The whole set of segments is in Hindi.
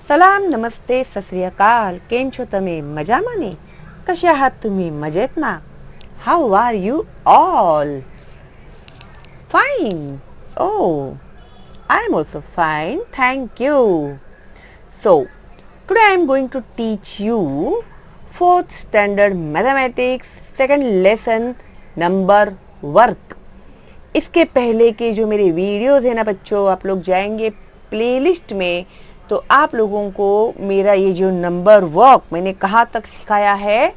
सलाम, नमस्ते, सत श्री अकाल. केम छो તમે? મજામાં ને? कसे आहात तुम्ही? मजेत ना? How are you all? Fine. Oh, I'm also fine. Thank you. So, today I'm going to teach you 4th standard mathematics second lesson number work. इसके पहले के जो मेरे वीडियोस है ना बच्चों, आप लोग जाएंगे प्लेलिस्ट में तो आप लोगों को मेरा ये जो नंबर वर्क मैंने कहाँ तक सिखाया है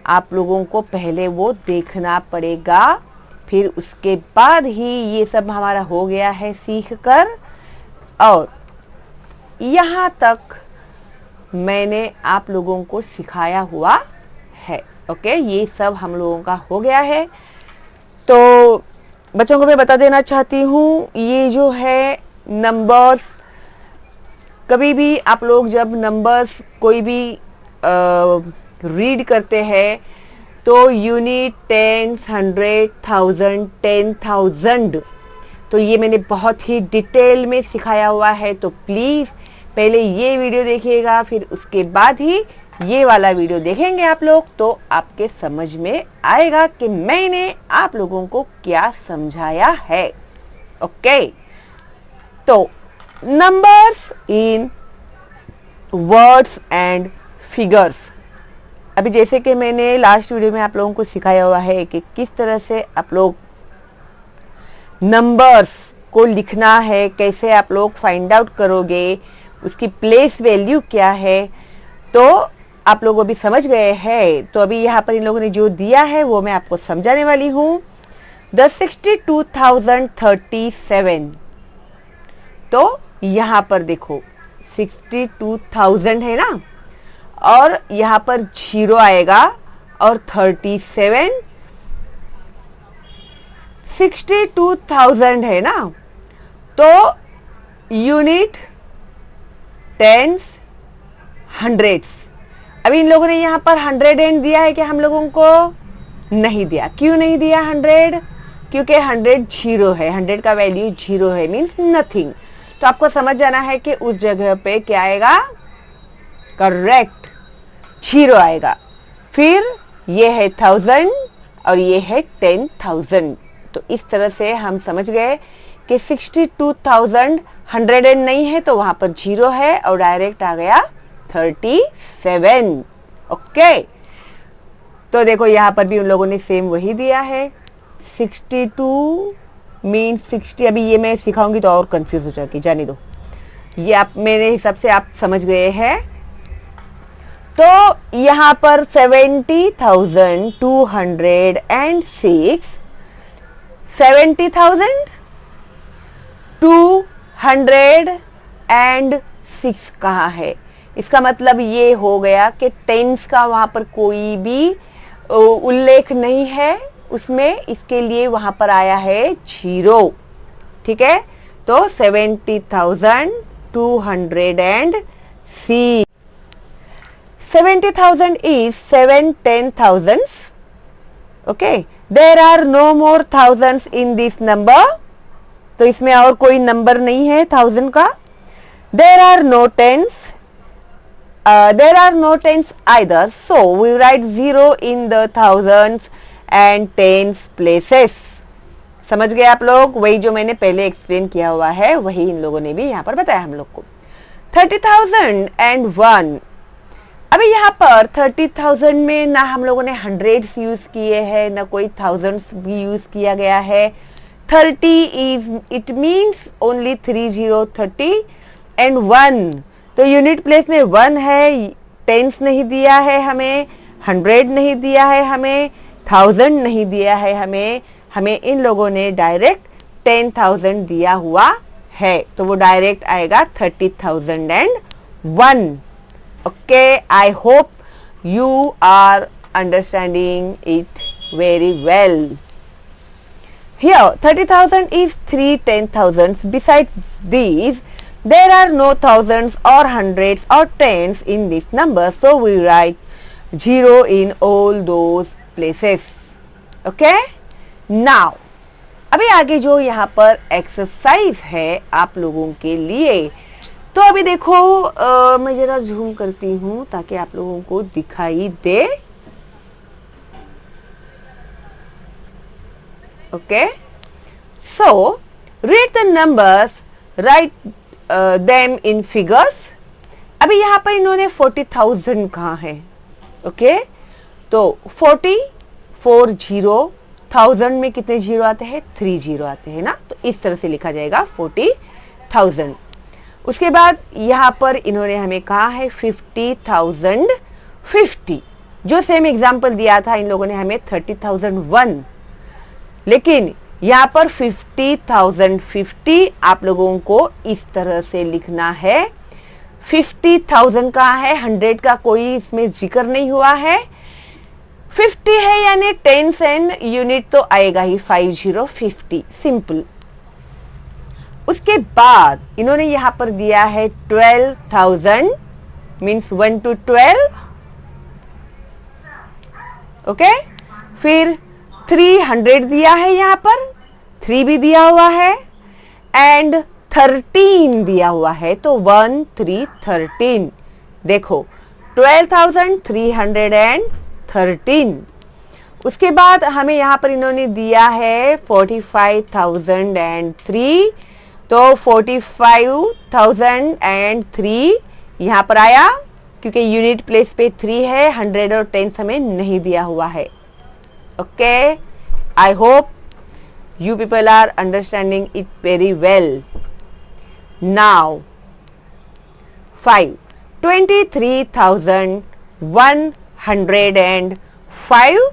आप लोगों को पहले वो देखना पड़ेगा. फिर उसके बाद ही ये सब हमारा हो गया है सीख कर. और यहाँ तक मैंने आप लोगों को सिखाया हुआ है. ओके, ये सब हम लोगों का हो गया है. तो बच्चों को मैं बता देना चाहती हूँ, ये जो है नंबर्स, कभी भी आप लोग जब नंबर्स कोई भी रीड करते हैं तो यूनिट, टेंस, 100, 1000, 10,000, तो ये मैंने बहुत ही डिटेल में सिखाया हुआ है. तो प्लीज़ पहले ये वीडियो देखिएगा, फिर उसके बाद ही ये वाला वीडियो देखेंगे आप लोग, तो आपके समझ में आएगा कि मैंने आप लोगों को क्या समझाया है. ओके, तो numbers in words and figures. अभी जैसे कि मैंने लास्ट वीडियो में आप लोगों को सिखाया हुआ है कि किस तरह से आप लोग नंबर्स को लिखना है, कैसे आप लोग फाइंड आउट करोगे, उसकी प्लेस वैल्यू क्या है, तो आप लोग अभी समझ गए हैं. तो अभी यहाँ पर इन लोगों ने जो दिया है वो मैं आपको समझाने वाली हूँ. द 62,037. तो यहाँ पर देखो 62,000 है ना, और यहाँ पर 0 आएगा और 37. 62,000 है ना, तो यूनिट, टेंस, हंड्रेड्स. अभी इन लोगों ने यहाँ पर 100 दिया है कि हम लोगों को नहीं दिया. क्यों नहीं दिया 100? क्योंकि 100 0 है, 100 का वैल्यू 0 है, मीन्स नथिंग. तो आपको समझ जाना है कि उस जगह पे क्या आएगा, करेक्ट 0 आएगा. फिर ये है 1000 और ये है 10,000. तो इस तरह से हम समझ गए कि 62,000 100 नहीं है तो वहां पर 0 है और डायरेक्ट आ गया 37. ओके, तो देखो यहाँ पर भी उन लोगों ने सेम वही दिया है. 62 मीन्स 60. अभी ये मैं सिखाऊंगी तो और कंफ्यूज हो जाएगी, जाने दो. ये आप मेरे हिसाब से आप समझ गए हैं. तो यहाँ पर 70,206, 70,206 कहाँ है? इसका मतलब ये हो गया कि टेंस का वहां पर कोई भी उल्लेख नहीं है उसमें, इसके लिए वहां पर आया है 0. ठीक है, तो 70,206. 70,000 is 7 10,000s. Okay, there are no more thousands in this number. तो इसमें और कोई नंबर नहीं है 1000 का. There are no tens. There are no tens either. So we write 0 in the thousands and tens places. समझ गए आप लोग? वही जो मैंने पहले एक्सप्लेन किया हुआ है वही इन लोगों ने भी यहाँ पर बताया हम लोग को. 30,001. अभी यहाँ पर 30,000 में ना हम लोगों ने हंड्रेड्स यूज किए हैं, ना कोई थाउजेंड्स भी यूज किया गया है. 30 is, it means only 30, 30 and 1. तो यूनिट प्लेस में 1 है, टेंस नहीं दिया है हमें, 100 नहीं दिया है हमें, 1000 नहीं दिया है हमें इन लोगों ने डायरेक्ट 10,000 दिया हुआ है. तो वो डायरेक्ट आएगा 30,001. Okay, I hope you are understanding it very well. Here, 30,000 is 3 10,000s. Besides these, there are no thousands or hundreds or tens in this number. So we write 0 in all those places. Okay? Now, अभी आगे जो यहाँ पर एक्सरसाइज है आप लोगों के लिए, तो अभी देखो मैं जरा जूम करती हूं ताकि आप लोगों को दिखाई दे। Okay, so read the numbers, write them in figures. अभी यहां पर इन्होंने 40,000 कहा है। ओके, तो 40,000 में कितने जीरो आते हैं? 3 जीरो आते हैं ना, तो इस तरह से लिखा जाएगा 40,000। उसके बाद यहां पर इन्होंने हमें कहा है 50,050। जो सेम एग्जांपल दिया था इन लोगों ने हमें 30,001, लेकिन यहां पर 50,050 आप लोगों को इस तरह से लिखना है। 50,000 का है, 100 का कोई इसमें जिक्र नहीं हुआ है। 50 है यानी टेंस एंड यूनिट तो आएगा ही, 5050, सिंपल। उसके बाद इन्होंने यहां पर दिया है 12,000, मीन्स 1 to 12। ओके, फिर 300 दिया है, यहां पर 3 भी दिया हुआ है, एंड 13 दिया हुआ है, तो 1 3 13। देखो 12,313। उसके बाद हमें यहां पर इन्होंने दिया है 45,003, तो 45,003 यहां पर आया क्योंकि यूनिट प्लेस पे 3 है, 100 और 10 हमें नहीं दिया हुआ है। Okay, I hope you people are understanding it very well. Now 5, 23,105।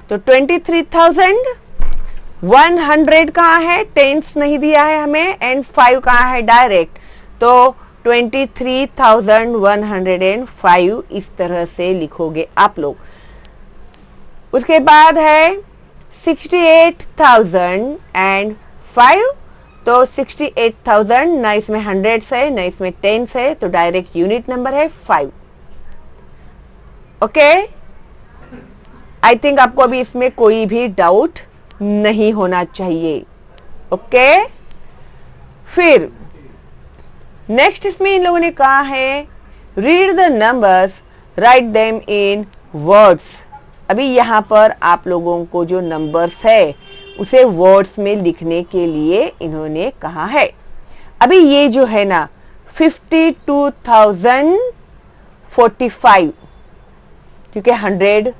तो 23,100 कहाँ है? टेंस नहीं दिया है हमें, एंड 5 कहाँ है? डायरेक्ट। तो 23,105 इस तरह से लिखोगे आप लोग। उसके बाद है 68,005। तो 68,000 ना इसमें 100 है ना इसमें 10 है, तो डायरेक्ट यूनिट नंबर है 5। ओके, आई थिंक आपको अभी इसमें कोई भी डाउट नहीं होना चाहिए। ओके, फिर नेक्स्ट इसमें इन लोगों ने कहा है read the numbers, write them in words. अभी यहां पर आप लोगों को जो नंबर्स है उसे वर्ड्स में लिखने के लिए इन्होंने कहा है। अभी ये जो है ना 52,045, क्योंकि 100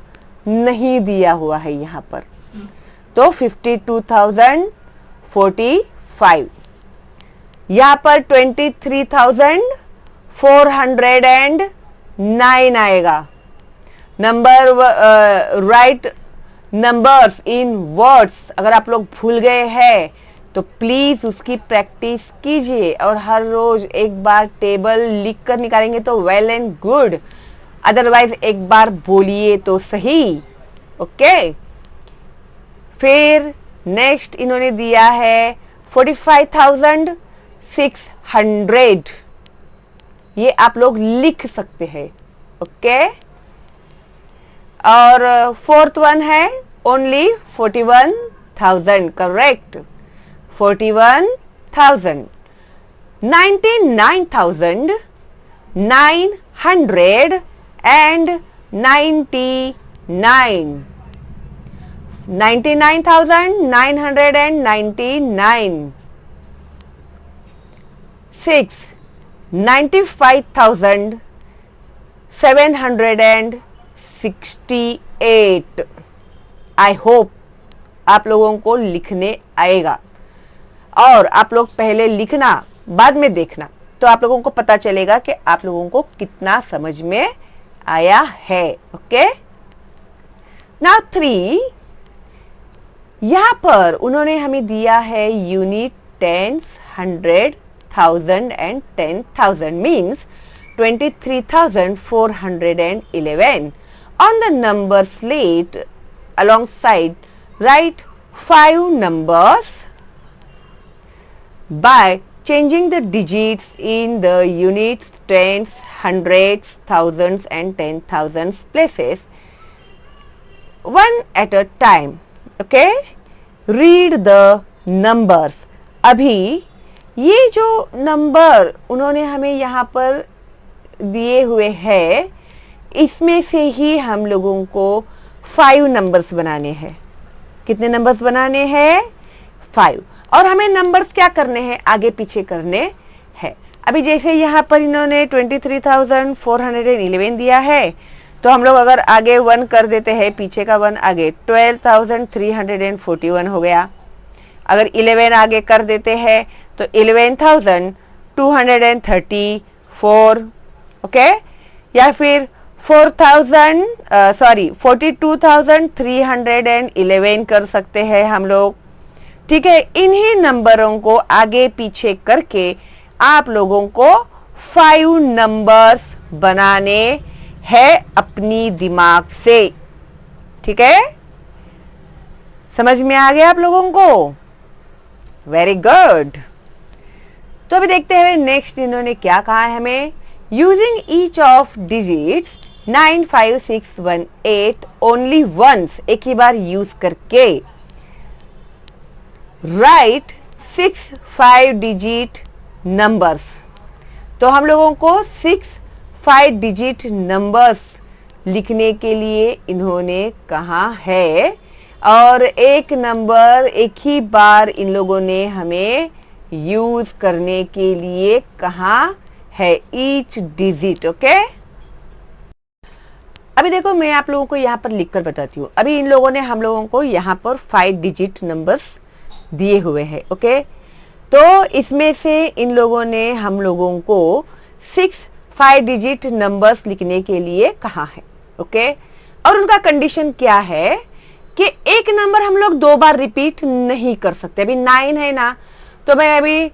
नहीं दिया हुआ है यहां पर, तो 52,045। यहां पर 23,409 आएगा। Number right numbers in words. अगर आप लोग भूल गए हैं तो प्लीज उसकी प्रैक्टिस कीजिए, और हर रोज एक बार टेबल लिख कर निकालेंगे तो वेल एंड गुड, अदरवाइज एक बार बोलिए तो सही। ओके, फिर नेक्स्ट इन्होंने दिया है 45,600। ये आप लोग लिख सकते हैं। ओके, और फोर्थ वन है ओनली 41,000, करेक्ट, 41,000। 99,999, 99,999। 6, 95,768। आई होप आप लोगों को लिखने आएगा, और आप लोग पहले लिखना बाद में देखना, तो आप लोगों को पता चलेगा कि आप लोगों को कितना समझ में आया है। ओके, नाउ 3, यहां पर उन्होंने हमें दिया है unit, tens, 100, 1000 and 10,000, means 23,411. On the number slate alongside, write 5 numbers by changing the digits in the units, tens, hundreds, thousands and 10,000s places, one at a time. Okay, read the numbers. अभी ये जो नंबर उन्होंने हमें यहाँ पर दिए हुए हैं, इसमें से ही हम लोगों को 5 नंबर्स बनाने हैं। कितने नंबर्स बनाने हैं? 5। और हमें नंबर्स क्या करने हैं? आगे पीछे करने हैं। अभी जैसे यहाँ पर इन्होंने 23,411 दिया है, तो हम लोग अगर आगे 1 कर देते हैं, पीछे का 1 आगे 12,341 हो गया। अगर 11 आगे कर देते हैं तो 11,234, ओके। या फिर 42,311 कर सकते हैं हम लोग, ठीक है। इन्हीं नंबरों को आगे पीछे करके आप लोगों को 5 नंबर्स बनाने हैं अपनी दिमाग से, ठीक है। समझ में आ गया आप लोगों को? Very good. तो अभी देखते हैं नेक्स्ट इन्होंने क्या कहा है हमें। Using each of digits 9, 5, 6, 1, 8 only once, एक ही बार यूज करके राइट 6 5 डिजिट नंबर्स। तो हम लोगों को 6 5 डिजिट नंबर्स लिखने के लिए इन्होंने कहा है, और एक नंबर एक ही बार इन लोगों ने हमें यूज करने के लिए कहा है, ईच डिजिट, ओके। अभी देखो मैं आप लोगों को यहाँ पर लिखकर बताती हूँ। अभी इन लोगों ने हम लोगों को यहाँ पर 5 डिजिट नंबर्स दिए हुए हैं, ओके। तो इसमें से इन लोगों ने हम लोगों को 6 5 डिजिट नंबर्स लिखने के लिए कहा है, ओके। और उनका कंडीशन क्या है कि एक नंबर हम लोग 2 बार रिपीट नहीं कर सकते। अभी 9 है ना, तो मैं अभी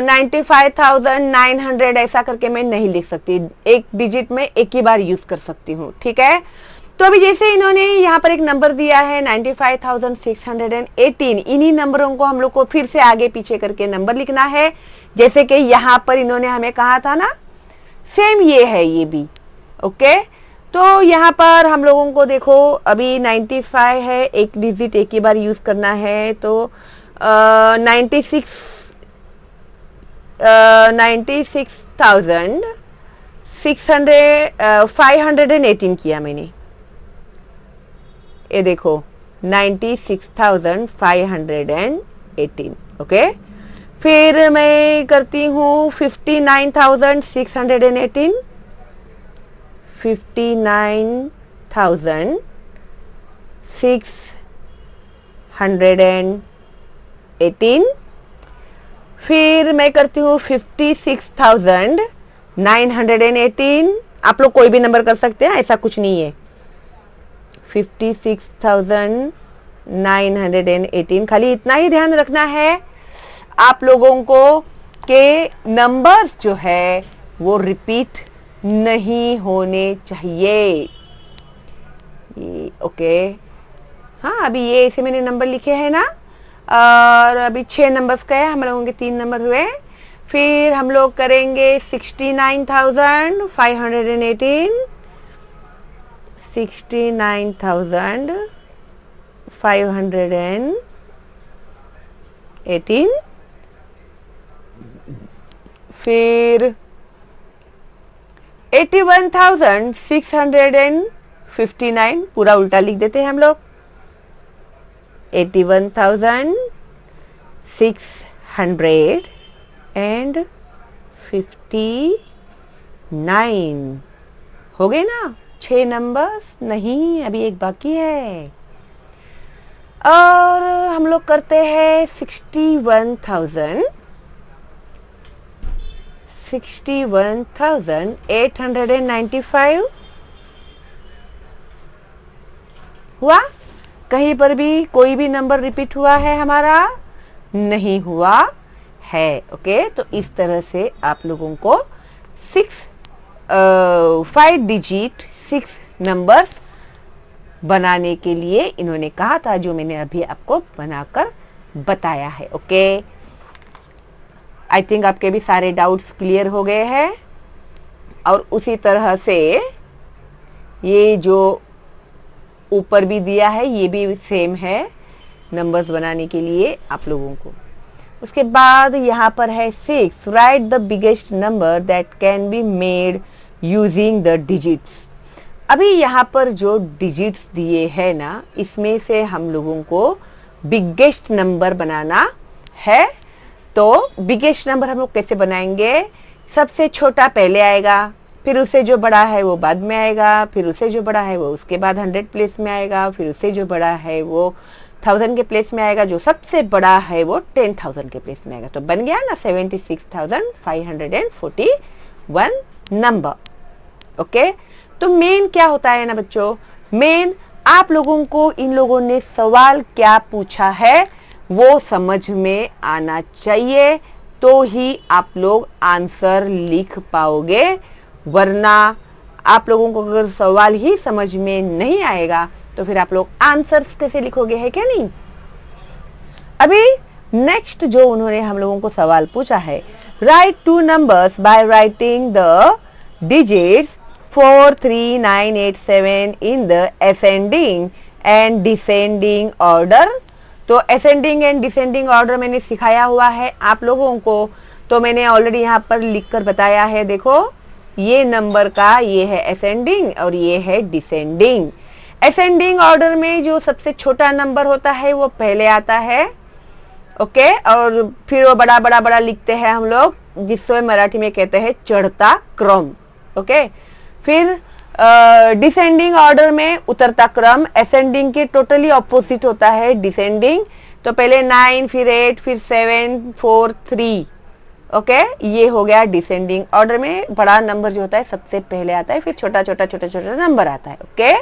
95,900 ऐसा करके मैं नहीं लिख सकती। एक डिजिट में एक ही बार यूज कर सकती हूँ, ठीक है। तो अभी जैसे इन्होंने यहाँ पर एक नंबर दिया है 95,618, इन्हीं नंबरों को हम लोग को फिर से आगे पीछे करके नंबर लिखना है, जैसे कि यहाँ पर इन्होंने हमें कहा था ना, सेम ये है ये भी, ओके। तो यहाँ पर हम लोगों को देखो अभी 95 है, एक डिजिट एक ही बार यूज करना है, तो 518 किया मैंने। ये देखो 96,518, ओके। फिर मैं करती हूँ 59,618, 59,618। फिर मैं करती हूँ 56,918। आप लोग कोई भी नंबर कर सकते हैं, ऐसा कुछ नहीं है। 56,918, खाली इतना ही ध्यान रखना है आप लोगों को कि नंबर्स जो है वो रिपीट नहीं होने चाहिए, ये ओके। हाँ, अभी ये ऐसे मैंने नंबर लिखे हैं ना, और अभी 6 नंबर्स का है, हम लोगों के 3 नंबर हुए। फिर हम लोग करेंगे 69,518, 69,518। फिर 81,659, पूरा उल्टा लिख देते हैं हम लोग। 81,659 हो गए ना। 6 नंबर्स नहीं, अभी एक बाकी है। और हम लोग करते हैं 61,895 हुआ। कहीं पर भी कोई भी नंबर रिपीट हुआ है हमारा? नहीं हुआ है, ओके। तो इस तरह से आप लोगों को 5 डिजिट 6 नंबर्स बनाने के लिए इन्होंने कहा था, जो मैंने अभी आपको बनाकर बताया है, ओके। आई थिंक आपके भी सारे डाउट्स क्लियर हो गए हैं। और उसी तरह से ये जो ऊपर भी दिया है, ये भी सेम है नंबर्स बनाने के लिए आप लोगों को। उसके बाद यहाँ पर है 6, right the biggest number that can be made using the digits. अभी यहाँ पर जो डिजिट्स दिए हैं ना, इसमें से हम लोगों को बिगेस्ट नंबर बनाना है। तो बिगेस्ट नंबर हम लोग कैसे बनाएंगे? सबसे छोटा पहले आएगा, फिर उससे जो बड़ा है वो बाद में आएगा, फिर उससे जो बड़ा है वो उसके बाद 100 प्लेस में आएगा, फिर उससे जो बड़ा है वो 1000 के प्लेस में आएगा, जो सबसे बड़ा है वो 10,000 के प्लेस में आएगा। तो बन गया ना 76,541 नंबर। ओके, तो मेन क्या होता है ना बच्चों, मेन आप लोगों को इन लोगों ने सवाल क्या पूछा है वो समझ में आना चाहिए, तो ही आप लोग आंसर लिख पाओगे। वरना आप लोगों को अगर सवाल ही समझ में नहीं आएगा तो फिर आप लोग आंसर्स कैसे लिखोगे, है क्या नहीं? अभी नेक्स्ट जो उन्होंने हम लोगों को सवाल पूछा है, right 2 numbers by writing the digits 4, 3, 9, 8, 7 in the ascending and descending order. तो असेंडिंग एंड डिसेंडिंग ऑर्डर मैंने सिखाया हुआ है आप लोगों को, तो मैंने ऑलरेडी यहाँ पर लिखकर बताया है। देखो, ये नंबर का ये है असेंडिंग और ये है डिसेंडिंग। असेंडिंग ऑर्डर में जो सबसे छोटा नंबर होता है वो पहले आता है। ओके, और फिर वो बड़ा बड़ा बड़ा लिखते हैं हम लोग, जिसको मराठी में कहते हैं चढ़ता क्रम। ओके, फिर डिसेंडिंग ऑर्डर में उतरता क्रम। असेंडिंग के टोटली ऑपोजिट होता है डिसेंडिंग। तो पहले 9, फिर 8, फिर 7, 4, 3। ओके, ये हो गया डिसेंडिंग ऑर्डर में। बड़ा नंबर जो होता है सबसे पहले आता है, फिर छोटा छोटा छोटा छोटा नंबर आता है। Okay,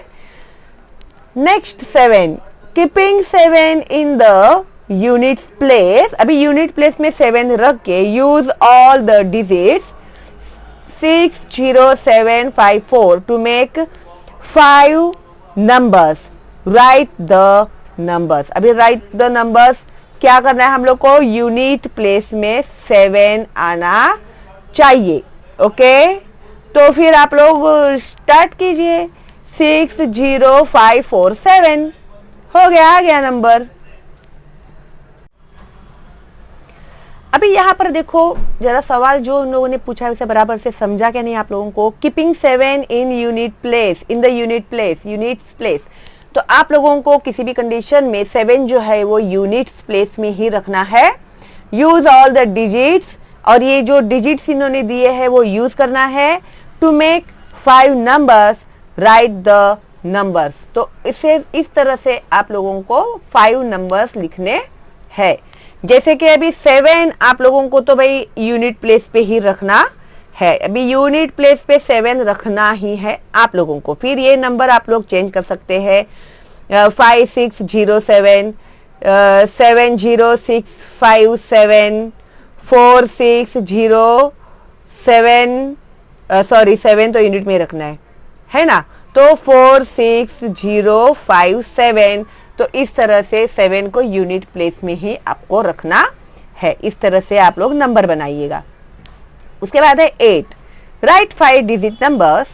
next 7, keeping 7 in the units place. अभी यूनिट प्लेस में 7 रख के use all the digits 6, 0, 7, 5, 4 to make 5 numbers. Write the numbers. अभी write the numbers क्या करना है हम लोग को? यूनिट प्लेस में 7 आना चाहिए। ओके, तो फिर आप लोग स्टार्ट कीजिए। 6, 0, 5, 4, 7 हो गया, आ गया नंबर। अभी यहाँ पर देखो जरा सवाल जो उन लोगों ने पूछा है उसे बराबर से समझा क्या नहीं आप लोगों को? Keeping 7 in unit place, in the unit place, units place. तो आप लोगों को किसी भी कंडीशन में 7 जो है वो यूनिट्स प्लेस में ही रखना है। यूज ऑल द डिजिट्स, और ये जो डिजिट्स इन्होंने दिए हैं वो यूज करना है। To make 5 numbers, write the numbers. तो इसे इस तरह से आप लोगों को 5 नंबर्स लिखने हैं। जैसे कि अभी 7 आप लोगों को तो भाई यूनिट प्लेस पे ही रखना है। अभी यूनिट प्लेस पे 7 रखना ही है आप लोगों को। फिर ये नंबर आप लोग चेंज कर सकते हैं। 5, 6, 0, 7, 7, 0, 6, 5, 7, 4, 6, 0, 7, सॉरी 7 तो यूनिट में रखना है ना? तो 4, 6, 0, 5, 7। तो इस तरह से 7 को यूनिट प्लेस में ही आपको रखना है। इस तरह से आप लोग नंबर बनाइएगा। उसके बाद है 8, right 5 digit numbers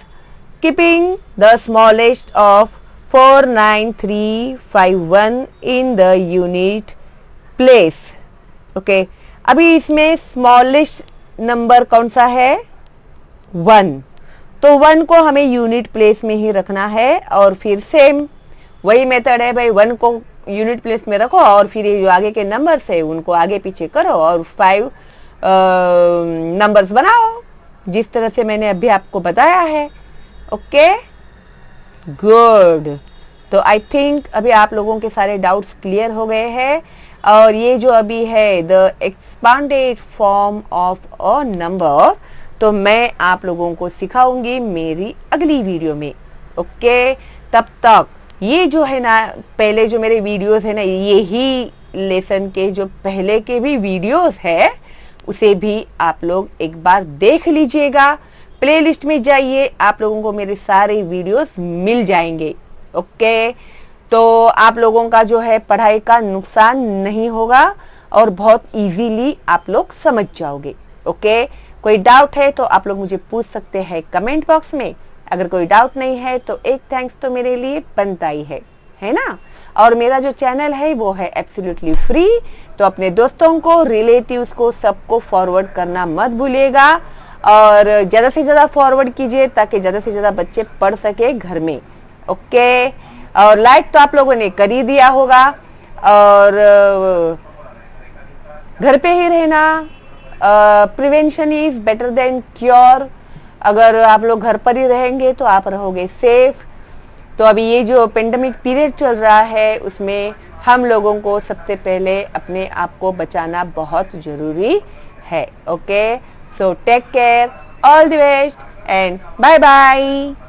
keeping the smallest of 4, 9, 3, 5, 1 in the unit place. Okay, अभी इसमें स्मॉलेस्ट नंबर कौन सा है? 1। तो 1 को हमें यूनिट प्लेस में ही रखना है। और फिर सेम वही मेथड है भाई, 1 को यूनिट प्लेस में रखो और फिर ये जो आगे के नंबर्स है उनको आगे पीछे करो और 5 नंबर्स बनाओ, जिस तरह से मैंने अभी आपको बताया है। Okay, good. तो आई थिंक अभी आप लोगों के सारे डाउट्स क्लियर हो गए हैं। और ये जो अभी है the expanded form of a number, तो मैं आप लोगों को सिखाऊंगी मेरी अगली वीडियो में। ओके, तब तक ये जो है ना, पहले जो मेरे वीडियोस है ना, यही लेसन के जो पहले के भी वीडियोस है उसे भी आप लोग एक बार देख लीजिएगा। प्लेलिस्ट में जाइए, आप लोगों को मेरे सारे वीडियोस मिल जाएंगे। ओके, तो आप लोगों का जो है पढ़ाई का नुकसान नहीं होगा और बहुत इजीली आप लोग समझ जाओगे। ओके, कोई डाउट है तो आप लोग मुझे पूछ सकते हैं कमेंट बॉक्स में। अगर कोई डाउट नहीं है तो एक थैंक्स तो मेरे लिए बनता ही है ना? और मेरा जो चैनल है वो है एब्सोल्युटली फ्री, तो अपने दोस्तों को, रिलेटिव्स को, सबको फॉरवर्ड करना मत भूलिएगा और ज़्यादा से ज़्यादा फॉरवर्ड कीजिए ताकि ज़्यादा से ज़्यादा बच्चे पढ़ सके घर में। ओके, और लाइक तो आप लोगों ने कर ही दिया होगा और घर पे ही रहना, prevention is better than cure. अगर आप लोग घर पर ही रहेंगे तो आप रहोगे सेफ। तो अभी ये जो पेंडेमिक पीरियड चल रहा है उसमें हम लोगों को सबसे पहले अपने आप को बचाना बहुत जरूरी है। Okay, so take care, all the best and bye bye.